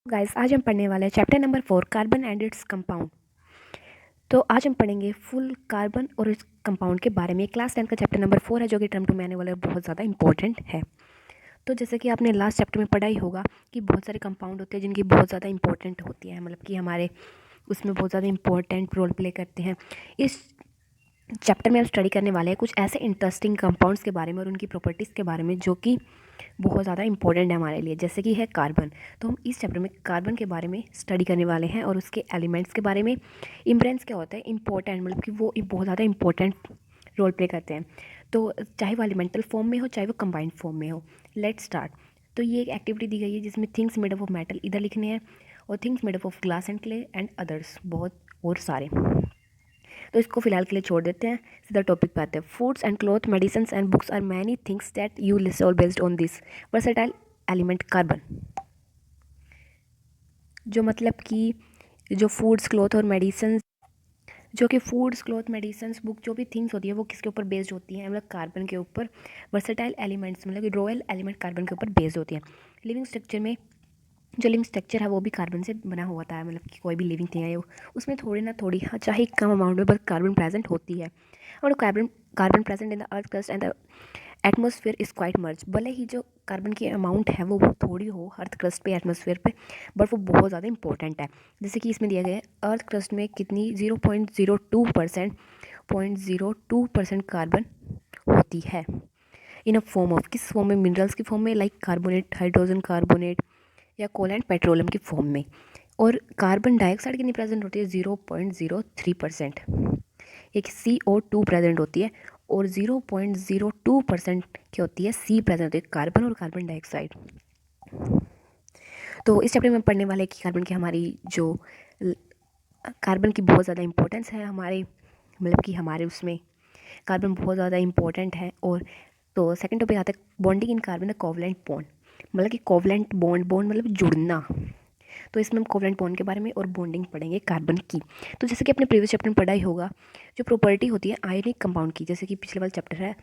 Guys आज हम पढ़ने वाले हैं chapter number 4 carbon and its compound. तो आज हम पढ़ेंगे फुल कार्बन और इस कंपाउंड के बारे में। क्लास 10 का चैप्टर नंबर 4 है जो कि टर्म टू में आने वाला बहुत ज़्यादा इंपॉर्टेंट है। तो जैसे कि आपने लास्ट चैप्टर में पढ़ा ही होगा कि बहुत सारे कंपाउंड होते हैं जिनकी बहुत ज़्यादा इंपॉर्टेंट होती है, मतलब कि हमारे उसमें बहुत ज़्यादा इंपॉर्टेंट रोल प्ले करते हैं। इस चैप्टर में हम स्टडी करने वाले हैं कुछ ऐसे इंटरेस्टिंग कंपाउंड्स के बारे में और उनकी प्रॉपर्टीज़ के बारे में जो कि बहुत ज़्यादा इंपॉर्टेंट है हमारे लिए, जैसे कि है कार्बन। तो हम इस चैप्टर में कार्बन के बारे में स्टडी करने वाले हैं और उसके एलिमेंट्स के बारे में। इम्प्रेंस क्या होता है? इंपॉर्टेंट, मतलब कि वो बहुत ज़्यादा इंपॉर्टेंट रोल प्ले करते हैं, तो चाहे वो एलिमेंटल फॉर्म में हो चाहे वो कंबाइंड फॉर्म में हो। Let start. तो ये एक एक्टिविटी दी गई है जिसमें things made up of metal इधर लिखने हैं और things made up of glass and clay and others बहुत और सारे। तो इसको फिलहाल के लिए छोड़ देते हैं, सीधा टॉपिक पे आते हैं। Foods and cloth, medicine and books are many things that you list all based on this versatile element carbon. जो मतलब कि जो फूड्स क्लॉथ और मेडिसिन, जो कि फूड्स क्लॉथ मेडिसिन बुक जो भी थिंग्स होती है वो किसके ऊपर बेस्ड होती है? मतलब कार्बन के ऊपर। वर्सेटाइल एलिमेंट्स मतलब कि रॉयल एलिमेंट कार्बन के ऊपर बेस्ड होती है। लिविंग स्ट्रक्चर में जो लिविंग स्ट्रक्चर है वो भी कार्बन से बना हुआ होता है, मतलब कि कोई भी लिविंग थिंग है वो उसमें थोड़ी ना थोड़ी, हाँ चाहे कम अमाउंट में, बट कार्बन प्रेजेंट होती है। और carbon carbon present in the earth crust and the atmosphere is quite merge. भले ही जो कार्बन की अमाउंट है वो थोड़ी हो अर्थ क्रस्ट पे, एटमॉस्फेयर पे, बट वो बहुत ज़्यादा इंपॉर्टेंट है। जैसे कि इसमें दिया गया है अर्थ क्रस्ट में कितनी 0.02% 0.02% कार्बन होती है इन अ फॉर्म ऑफ, किस फॉर्म में? मिनरल्स की फॉर्म में, लाइक कार्बोनेट, हाइड्रोजन कार्बोनेट या कोल एंड पेट्रोलियम की फॉर्म में। और कार्बन डाइऑक्साइड कितनी प्रेजेंट होती है? 0.03%। एक CO2 प्रेजेंट होती है और 0.02% की होती है C प्रेजेंट होती है, कार्बन और कार्बन डाइऑक्साइड। तो इस चैप्टर में पढ़ने वाले कि कार्बन की हमारी जो कार्बन की बहुत ज़्यादा इंपॉर्टेंस है हमारे, मतलब कि हमारे उसमें कार्बन बहुत ज़्यादा इंपॉर्टेंट है। और तो सेकंड टॉपिक आता है bonding in carbon, the covalent bond, मतलब कि कोवलेंट बॉन्ड, बॉन्ड मतलब जुड़ना। तो इसमें हम कोवलेंट बॉन्ड के बारे में और बॉन्डिंग पढ़ेंगे कार्बन की। तो जैसे कि अपने प्रीवियस चैप्टर में पढ़ा ही होगा, जो प्रॉपर्टी होती है आयनिक कंपाउंड की, जैसे कि पिछले वाला चैप्टर है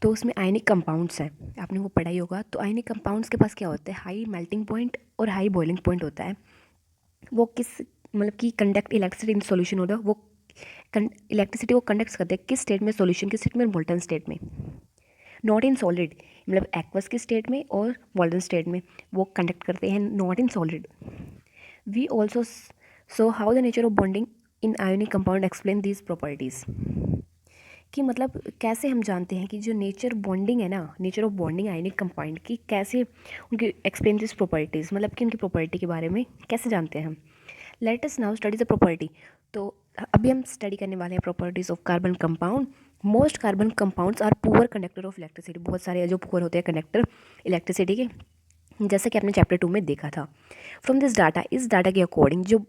तो उसमें आयनिक कंपाउंड्स हैं, आपने वो पढ़ा ही होगा। तो आयनिक कंपाउंड्स के पास क्या होता है? हाई मेल्टिंग पॉइंट और हाई बॉइलिंग पॉइंट होता है। वो किस, मतलब कि कंडक्ट इलेक्ट्रिसिटी इन सॉल्यूशन होता है, वो इलेक्ट्रिसिटी को कंडक्ट करते हैं किस स्टेट में? सॉल्यूशन की स्टेट में, मोल्टन स्टेट में। नॉट इन सॉलिड, मतलब एक्वस की स्टेट में और मोल्टन स्टेट में वो कंडक्ट करते हैं, not in solid. We also saw how the nature of bonding in ionic compound explain these properties. कि मतलब कैसे हम जानते हैं कि जो नेचर बॉन्डिंग है ना, nature of bonding ionic compound की, कैसे उनकी एक्सप्लेन दिस प्रॉपर्टीज़, मतलब कि उनकी प्रॉपर्टी के बारे में कैसे जानते हैं हम। Let us now study the property. तो अभी हम स्टडी करने वाले हैं properties of carbon compound. Most carbon compounds are poor conductor of electricity, बहुत सारे जो पुअर होते हैं कंडक्टर इलेक्ट्रिसिटी के, जैसे कि आपने चैप्टर 2 में देखा था। फ्रॉम दिस डाटा, इस डाटा के अकॉर्डिंग जो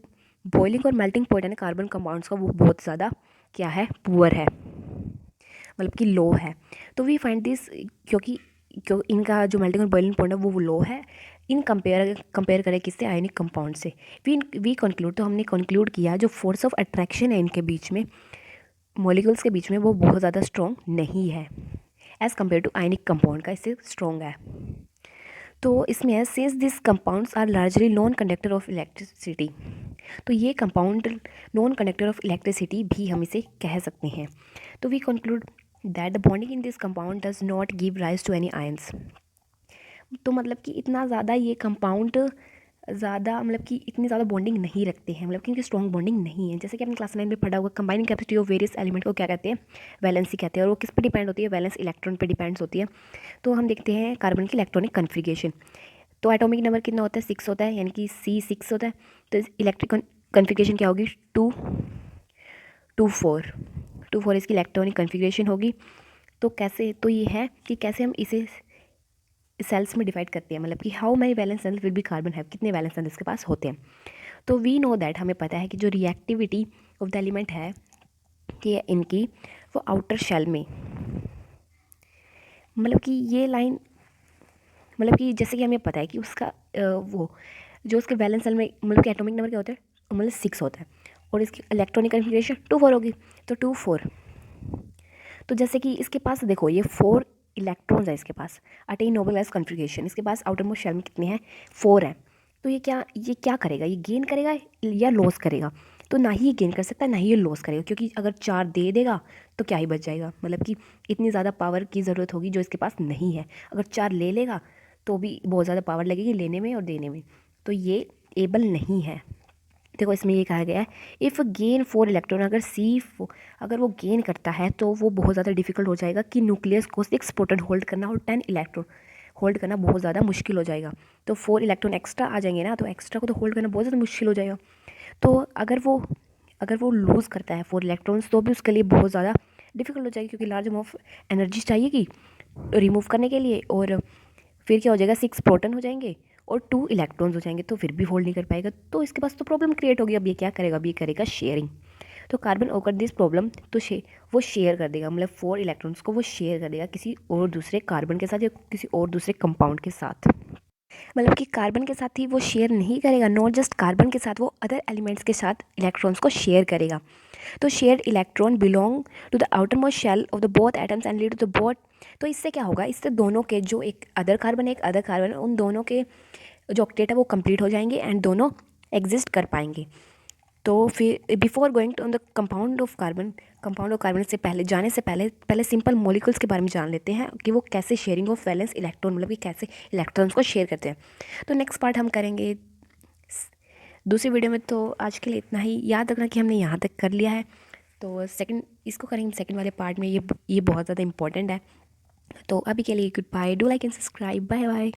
बॉइलिंग और मेल्टिंग पॉइंट है ना कार्बन कंपाउंड्स का, वो बहुत ज़्यादा क्या है? पुअर है, मतलब कि लो है। तो वी फाइंड दिस, क्यों इनका जो मेल्टिंग और बॉइलिंग पॉइंट है वो लो है इन कंपेयर करें किससे? आयनिक कंपाउंड से। वी कंक्लूड, तो हमने कंक्लूड किया जो फोर्स ऑफ अट्रैक्शन है इनके बीच में, मॉलिक्यूल्स के बीच में, वो बहुत ज़्यादा स्ट्रॉन्ग नहीं है as compare to ionic compound का, इससे स्ट्रॉन्ग है। तो इसमें है since this compounds are largely non conductor of electricity, तो ये compound non conductor of electricity भी हम इसे कह सकते हैं। तो we conclude that the bonding in this compound does not give rise to any ions. तो मतलब कि इतना ज़्यादा ये कंपाउंड ज़्यादा, मतलब कि इतनी ज़्यादा बॉन्डिंग नहीं रखते हैं, मतलब कि इनकी स्ट्रॉन्ग बॉन्डिंग नहीं है। जैसे कि आपने क्लास 9 में पढ़ा होगा combining capacity of various element को क्या कहते हैं? वैलेंसी कहते हैं। और वो किस पे डिपेंड होती है? वैलेंस इलेक्ट्रॉन पे डिपेंड्स होती है। तो हम देखते हैं कार्बन की इलेक्ट्रॉनिक कन्फिगरेशन। तो एटॉमिक नंबर कितना होता है? 6 होता है, यानी कि C6 होता है। तो इलेक्ट्रिक कन्फिगरेशन क्या होगी? 2 4 इसकी इलेक्ट्रॉनिक कन्फिगरेशन होगी। तो कैसे? तो ये है कि कैसे हम इसे सेल्स में डिवाइड करते हैं, मतलब कि how many valence shells will be carbon है, कितने वैलेंस सेल्स इसके पास होते हैं। तो वी नो दैट, हमें पता है कि जो रिएक्टिविटी ऑफ द एलिमेंट है कि इनकी, वो आउटर शेल में, मतलब कि ये लाइन, मतलब कि जैसे कि हमें पता है कि उसका वो जो उसके वैलेंस सेल में, मतलब कि एटॉमिक नंबर क्या होता है? मतलब 6 होता है और इसकी इलेक्ट्रॉनिक कन्फिगरेशन 2 4 होगी। तो 2 4, तो जैसे कि इसके पास देखो ये 4 इलेक्ट्रॉन्स है इसके पास, अटेन नोबल गैस कन्फिगरेशन। इसके पास आउटर मोस्ट शेल में कितने हैं? 4 हैं। तो ये क्या करेगा, ये गेन करेगा या लॉस करेगा? तो ना ही ये गेन कर सकता है, ना ही ये लॉस करेगा, क्योंकि अगर 4 दे देगा तो क्या ही बच जाएगा, मतलब कि इतनी ज़्यादा पावर की ज़रूरत होगी जो इसके पास नहीं है। अगर 4 ले लेगा तो भी बहुत ज़्यादा पावर लगेगी लेने में और देने में, तो ये एबल नहीं है। देखो इसमें ये कहा गया है, इफ़ गेन 4 इलेक्ट्रॉन, अगर वो गेन करता है तो वो बहुत ज़्यादा डिफिकल्ट हो जाएगा कि न्यूक्लियस को 6 प्रोटॉन होल्ड करना और 10 इलेक्ट्रॉन होल्ड करना बहुत ज़्यादा मुश्किल हो जाएगा। तो 4 इलेक्ट्रॉन एक्स्ट्रा आ जाएंगे ना, तो एक्स्ट्रा को तो होल्ड करना बहुत ज़्यादा मुश्किल हो जाएगा। तो अगर वो लूज़ करता है 4 इलेक्ट्रॉन्स तो भी उसके लिए बहुत ज़्यादा डिफिकल्ट हो जाएगी, क्योंकि लार्ज अमाउंट ऑफ एनर्जी चाहिएगी रिमूव करने के लिए, और फिर क्या हो जाएगा, 6 प्रोटॉन हो जाएंगे और 2 इलेक्ट्रॉन्स हो जाएंगे, तो फिर भी होल्ड नहीं कर पाएगा। तो इसके पास तो प्रॉब्लम क्रिएट होगी। अब ये क्या करेगा, अब ये करेगा शेयरिंग। तो कार्बन ओकर दिस प्रॉब्लम, तो वो शेयर कर देगा, मतलब 4 इलेक्ट्रॉन्स को वो शेयर कर देगा किसी और दूसरे कार्बन के साथ या किसी और दूसरे कंपाउंड के साथ। मतलब कि कार्बन के साथ ही वो शेयर नहीं करेगा, नॉट जस्ट कार्बन के साथ, वो अदर एलिमेंट्स के साथ इलेक्ट्रॉन्स को शेयर करेगा। तो share electron belong to the outermost shell of the both atoms and lead to the both. तो इससे क्या होगा, इससे दोनों के जो एक अदर कार्बन है, एक अदर कार्बन है, उन दोनों के जो ऑक्टेट है वो कंप्लीट हो जाएंगे एंड दोनों एग्जिस्ट कर पाएंगे। तो फिर before going to on the compound of carbon से पहले जाने से पहले सिंपल मॉलिक्यूल्स के बारे में जान लेते हैं कि वो कैसे शेयरिंग ऑफ वैलेंस इलेक्ट्रॉन, मतलब कि कैसे इलेक्ट्रॉन्स को शेयर करते हैं। तो नेक्स्ट पार्ट हम करेंगे दूसरी वीडियो में। तो आज के लिए इतना ही, याद रखना कि हमने यहाँ तक कर लिया है। तो इसको करेंगे सेकंड वाले पार्ट में, ये बहुत ज़्यादा इंपॉर्टेंट है। तो अभी के लिए goodbye, do like and subscribe, bye bye.